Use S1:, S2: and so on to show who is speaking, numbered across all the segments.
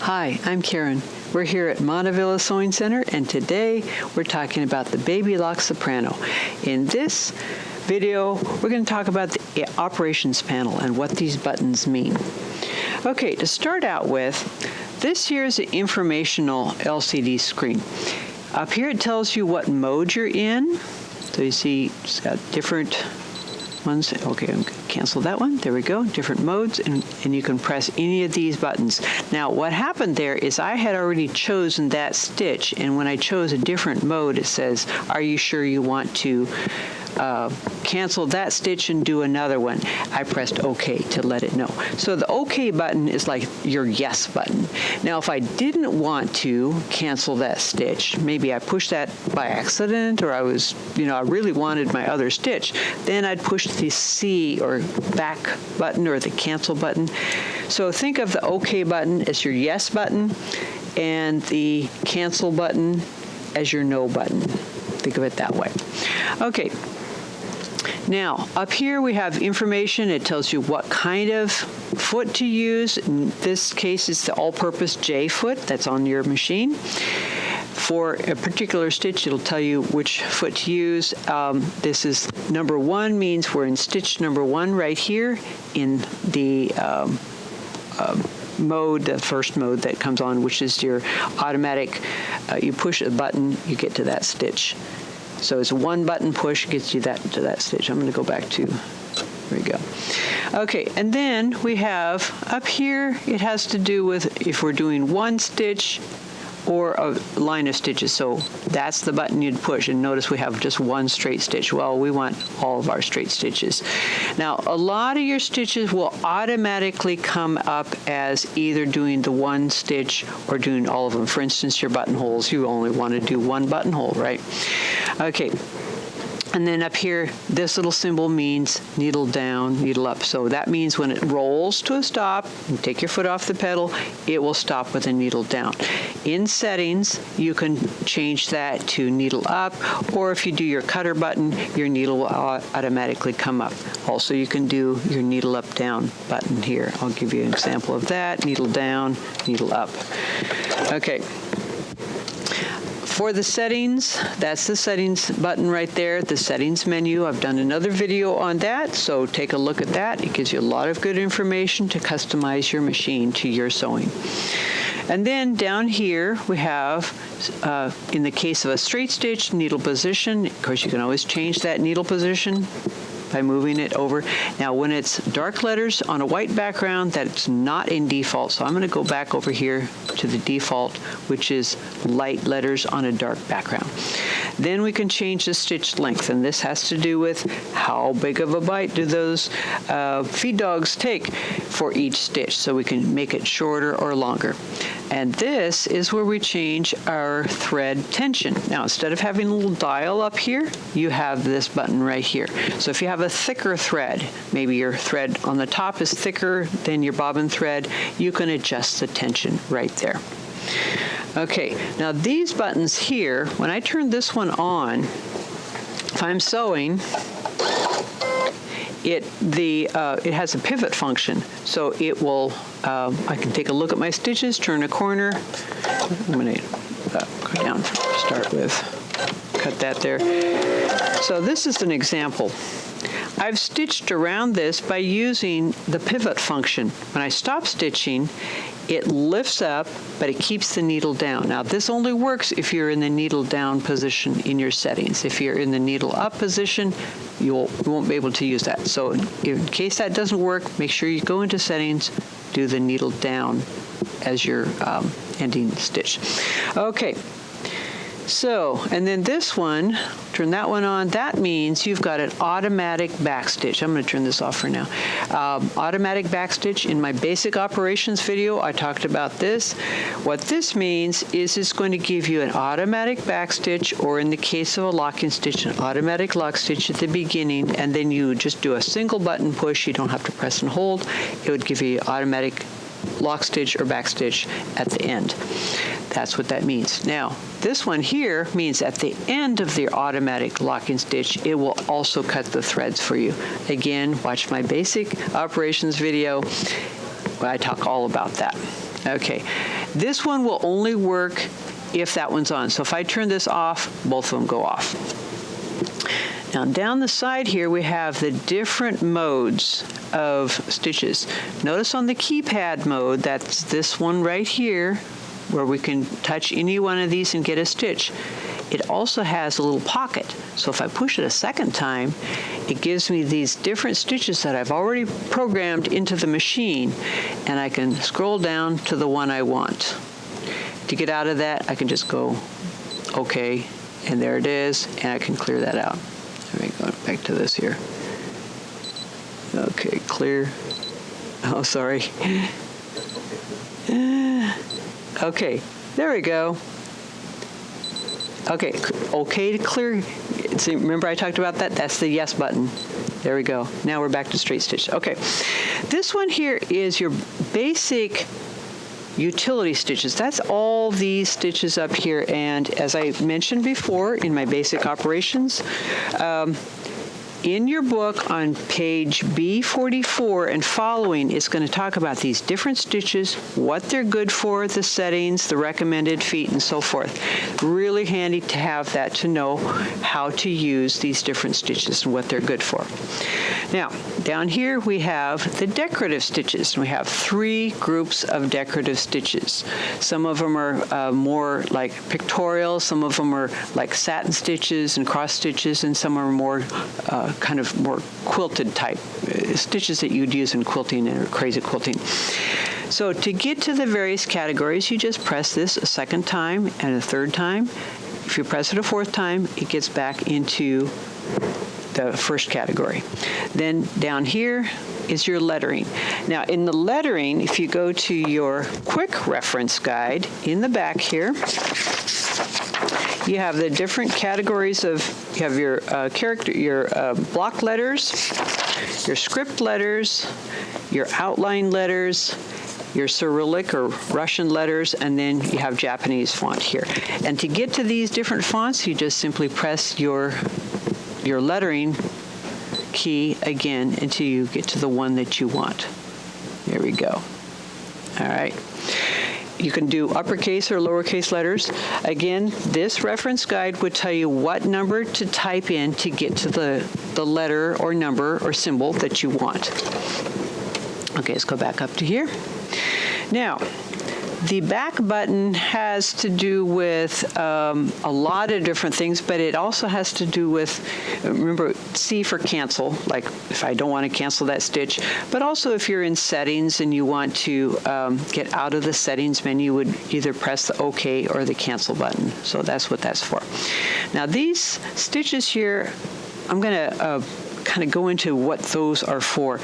S1: Hi, I'm Karen. We're here at Montavilla Sewing Center, and today we're talking about the Baby Lock Soprano. In this video, we're going to talk about the operations panel and what these buttons mean. Okay, to start out with, this here is an informational LCD screen. Up here it tells you what mode you're in. So you see it's got different ones. Okay, I'm going to cancel that one. There we go. Different modes, and you can press any of these buttons. Now, what happened there is I had already chosen that stitch, and when I chose a different mode, it says, are you sure you want to cancel that stitch and do another one? I pressed OK to let it know. So the OK button is like your yes button. Now, if I didn't want to cancel that stitch, maybe I pushed that by accident, or I was, I really wanted my other stitch, then I'd push the C or back button or the cancel button. So think of the OK button as your yes button and the cancel button as your no button. Think of it that way. Okay. Now, up here we have information. It tells you what kind of foot to use. In this case, it's the all-purpose J foot that's on your machine. For a particular stitch, it'll tell you which foot to use. This is number 1, means we're in stitch number 1 right here in the mode, the first mode that comes on, which is your automatic. You push a button, you get to that stitch. So it's one button push gets you to that stitch. I'm going to go back to, there we go. Okay, and then we have up here, it has to do with if we're doing one stitch or a line of stitches. So that's the button you'd push, and notice we have just one straight stitch. Well, we want all of our straight stitches. Now, a lot of your stitches will automatically come up as either doing the one stitch or doing all of them. For instance, your buttonholes, you only want to do one buttonhole, right? Okay. And then up here, this little symbol means needle down, needle up. So that means when it rolls to a stop, you take your foot off the pedal, it will stop with a needle down. In settings, you can change that to needle up, or if you do your cutter button, your needle will automatically come up. Also, you can do your needle up down button here. I'll give you an example of that. Needle down, needle up. Okay. For the settings, that's the settings button right there, the settings menu. I've done another video on that, so take a look at that. It gives you a lot of good information to customize your machine to your sewing. And then down here we have, in the case of a straight stitch, needle position. Of course, you can always change that needle position by moving it over. Now, when it's dark letters on a white background, that's not in default. So I'm going to go back over here to the default, which is light letters on a dark background. Then we can change the stitch length, and this has to do with how big of a bite do those feed dogs take for each stitch. So we can make it shorter or longer. And this is where we change our thread tension. Now, instead of having a little dial up here, you have this button right here. So if you have a thicker thread, maybe your thread on the top is thicker than your bobbin thread, you can adjust the tension right there. Okay, now these buttons here, when I turn this one on, if I'm sewing, it has a pivot function, so it will, I can take a look at my stitches, turn a corner. I'm going to go down to start with, cut that there. So this is an example. I've stitched around this by using the pivot function. When I stop stitching, it lifts up, but it keeps the needle down. Now, this only works if you're in the needle down position in your settings. If you're in the needle up position, you won't be able to use that. So in case that doesn't work, make sure you go into settings, do the needle down as your ending stitch. Okay. So, and then this one, turn that one on, that means you've got an automatic backstitch. I'm going to turn this off for now. Automatic backstitch. In my basic operations video, I talked about this. What this means is it's going to give you an automatic backstitch, or in the case of a locking stitch, an automatic lock stitch at the beginning, and then you just do a single button push. You don't have to press and hold. It would give you automatic lock stitch or back stitch at the end. That's what that means. Now, this one here means at the end of the automatic locking stitch, it will also cut the threads for you. Again, watch my basic operations video where I talk all about that. Okay, This one will only work if that one's on. So if I turn this off, both of them go off. Now down the side here we have the different modes of stitches. Notice on the keypad mode, that's this one right here, where we can touch any one of these and get a stitch. It also has a little pocket. So if I push it a second time, it gives me these different stitches that I've already programmed into the machine, and I can scroll down to the one I want. To get out of that, I can just go OK, and there it is, and I can clear that out. Let me go back to this here. Okay, clear. Oh, sorry. Okay, there we go. Okay, OK to clear. See, remember I talked about that? That's the yes button. There we go. Now we're back to straight stitch. Okay, this one here is your basic utility stitches. That's all these stitches up here, and as I mentioned before in my basic operations, in your book on page B44 and following, it's going to talk about these different stitches, what they're good for, the settings, the recommended feet, and so forth. Really handy to have that to know how to use these different stitches and what they're good for. Now, down here we have the decorative stitches. We have 3 groups of decorative stitches. Some of them are more like pictorial, some of them are like satin stitches and cross stitches, and some are more kind of more quilted type stitches that you'd use in quilting or crazy quilting. So to get to the various categories, you just press this a second time and a third time. If you press it a fourth time, it gets back into the first category. Then down here is your lettering. Now in the lettering, if you go to your quick reference guide in the back here, you have the different categories of, you have your block letters, your script letters, your outline letters, your Cyrillic or Russian letters, and then you have Japanese font here. And to get to these different fonts, you just simply press your lettering key again until you get to the one that you want. There we go. All right. You can do uppercase or lowercase letters. Again, this reference guide would tell you what number to type in to get to the letter or number or symbol that you want. Okay, let's go back up to here. Now, the back button has to do with a lot of different things, but it also has to do with, remember, C for cancel, like if I don't want to cancel that stitch, but also if you're in settings and you want to get out of the settings menu, you would either press the OK or the cancel button. So that's what that's for. Now these stitches here, I'm going to kind of go into what those are for.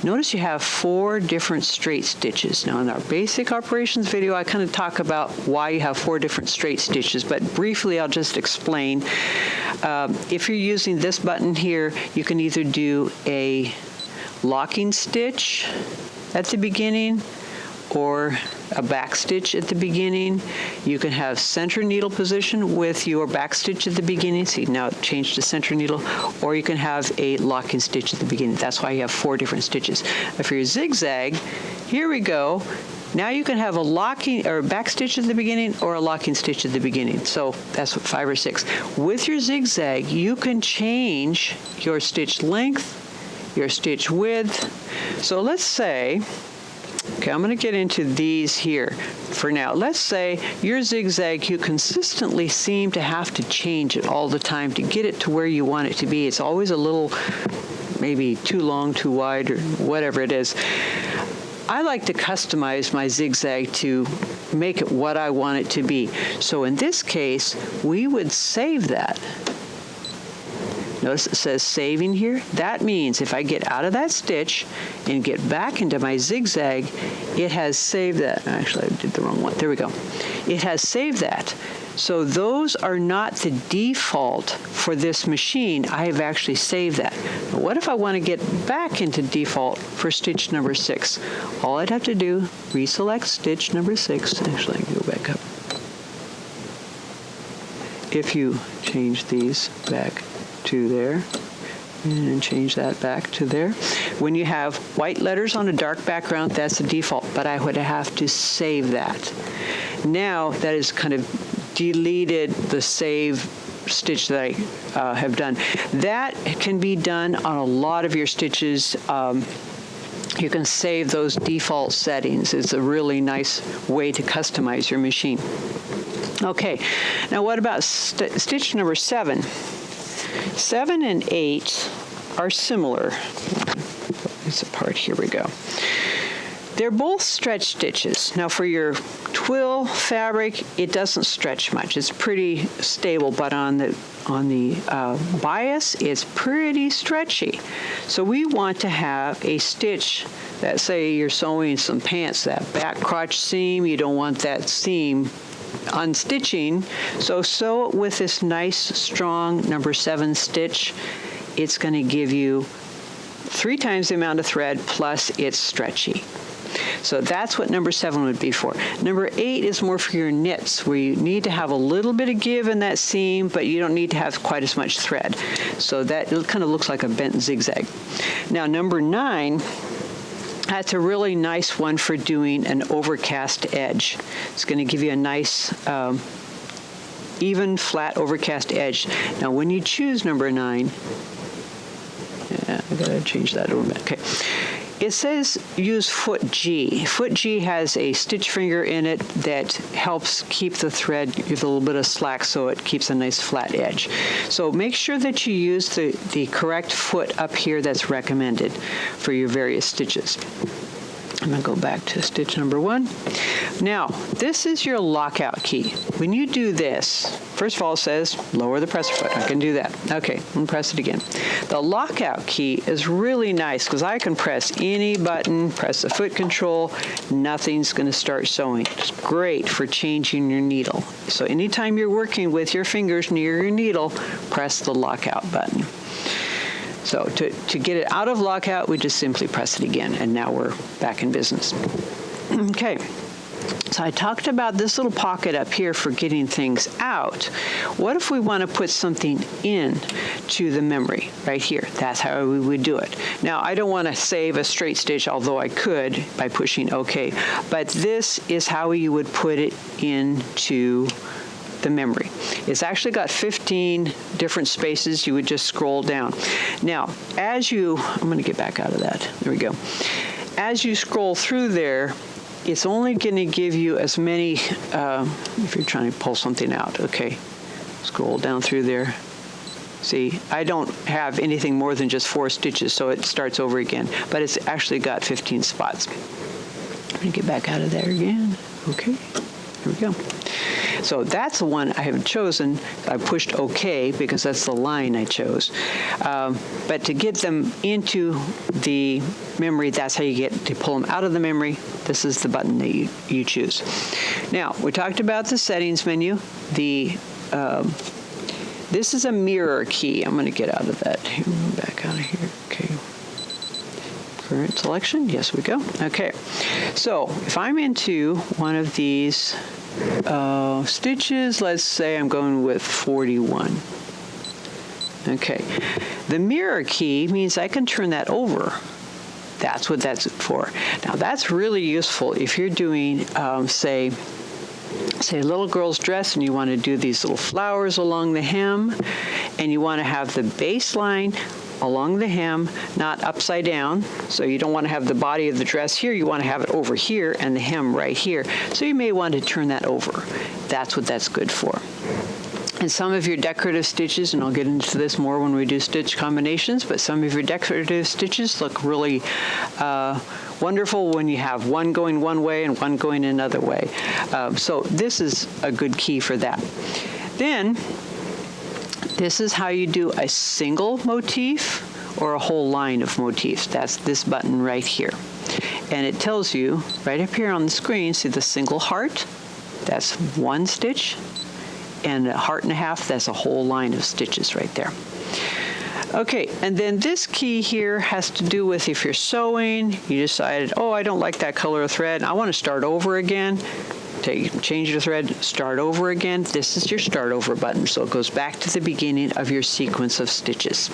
S1: Notice you have 4 different straight stitches. Now in our basic operations video, I kind of talk about why you have 4 different straight stitches, but briefly I'll just explain. If you're using this button here, you can either do a locking stitch at the beginning or a back stitch at the beginning. You can have center needle position with your back stitch at the beginning. See, now it changed to center needle. Or you can have a locking stitch at the beginning. That's why you have 4 different stitches. If you're zigzag, here we go. Now you can have a locking or back stitch at the beginning or a locking stitch at the beginning. So that's 5 or 6. With your zigzag, you can change your stitch length, your stitch width. So let's say, okay, I'm going to get into these here for now. Let's say your zigzag, you consistently seem to have to change it all the time to get it to where you want it to be. It's always a little, maybe too long, too wide, or whatever it is. I like to customize my zigzag to make it what I want it to be. So in this case, we would save that. Notice it says saving here. That means if I get out of that stitch and get back into my zigzag, it has saved that. Actually, I did the wrong one. There we go. It has saved that. So those are not the default for this machine. I have actually saved that. But what if I want to get back into default for stitch number 6? All I'd have to do, reselect stitch number 6. Actually, I can go back up. If you change these back to there, and change that back to there. When you have white letters on a dark background, that's the default, but I would have to save that. Now that is kind of deleted the save stitch that I have done. That can be done on a lot of your stitches. You can save those default settings. It's a really nice way to customize your machine. Okay, now what about stitch number 7? 7 and 8 are similar. It's apart. Here we go. They're both stretch stitches. Now for your twill fabric, it doesn't stretch much. It's pretty stable, but on the bias, it's pretty stretchy. So we want to have a stitch that, say you're sewing some pants, that back crotch seam, you don't want that seam unstitching. So sew it with this nice, strong number 7 stitch. It's going to give you 3 times the amount of thread, plus it's stretchy. So that's what number 7 would be for. Number 8 is more for your knits, where you need to have a little bit of give in that seam, but you don't need to have quite as much thread. So that it kind of looks like a bent zigzag. Now number 9, that's a really nice one for doing an overcast edge. It's going to give you a nice even, flat, overcast edge. Now when you choose number 9, I gotta change that a little bit. Okay. It says use foot G. Foot G has a stitch finger in it that helps keep the thread with a little bit of slack so it keeps a nice flat edge. So make sure that you use the correct foot up here that's recommended for your various stitches. I'm going to go back to stitch number 1. Now, this is your lockout key. When you do this, first of all, it says lower the presser foot. I can do that. Okay, I'm going to press it again. The lockout key is really nice because I can press any button, press the foot control, nothing's going to start sewing. It's great for changing your needle. So anytime you're working with your fingers near your needle, press the lockout button. So to get it out of lockout, we just simply press it again, and now we're back in business. Okay, so I talked about this little pocket up here for getting things out. What if we want to put something in to the memory right here? That's how we would do it. Now, I don't want to save a straight stitch, although I could by pushing OK, but this is how you would put it into the memory. It's actually got 15 different spaces. You would just scroll down. Now, as you, I'm going to get back out of that. There we go. As you scroll through there, it's only going to give you as many, if you're trying to pull something out, okay, scroll down through there. See, I don't have anything more than just 4 stitches, so it starts over again, but it's actually got 15 spots. I'm going to get back out of there again. Okay, here we go. So that's the one I have chosen. I pushed OK because that's the line I chose. But to get them into the memory, that's how you get to pull them out of the memory. This is the button that you choose. Now, we talked about the settings menu. This is a mirror key. I'm going to get out of that. Here, back out of here. Okay. Current selection. Yes, we go. Okay. So if I'm into one of these stitches, let's say I'm going with 41. Okay, the mirror key means I can turn that over. That's what that's for. Now that's really useful if you're doing, say a little girl's dress and you want to do these little flowers along the hem, and you want to have the baseline along the hem, not upside down. So you don't want to have the body of the dress here. You want to have it over here and the hem right here. So you may want to turn that over. That's what that's good for. And some of your decorative stitches, and I'll get into this more when we do stitch combinations, but some of your decorative stitches look really wonderful when you have one going one way and one going another way. So this is a good key for that. Then, this is how you do a single motif or a whole line of motifs. That's this button right here. And it tells you right up here on the screen, see the single heart? That's 1 stitch. And a heart and a half, that's a whole line of stitches right there. Okay, and then this key here has to do with if you're sewing, you decided, oh, I don't like that color of thread, I want to start over again. Change your thread, start over again. This is your start over button, so it goes back to the beginning of your sequence of stitches.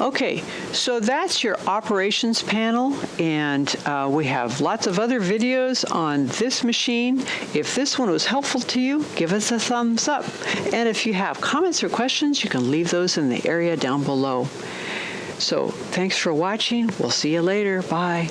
S1: Okay, so that's your operations panel, and we have lots of other videos on this machine. If this one was helpful to you, give us a thumbs up. And if you have comments or questions, you can leave those in the area down below. So thanks for watching. We'll see you later. Bye.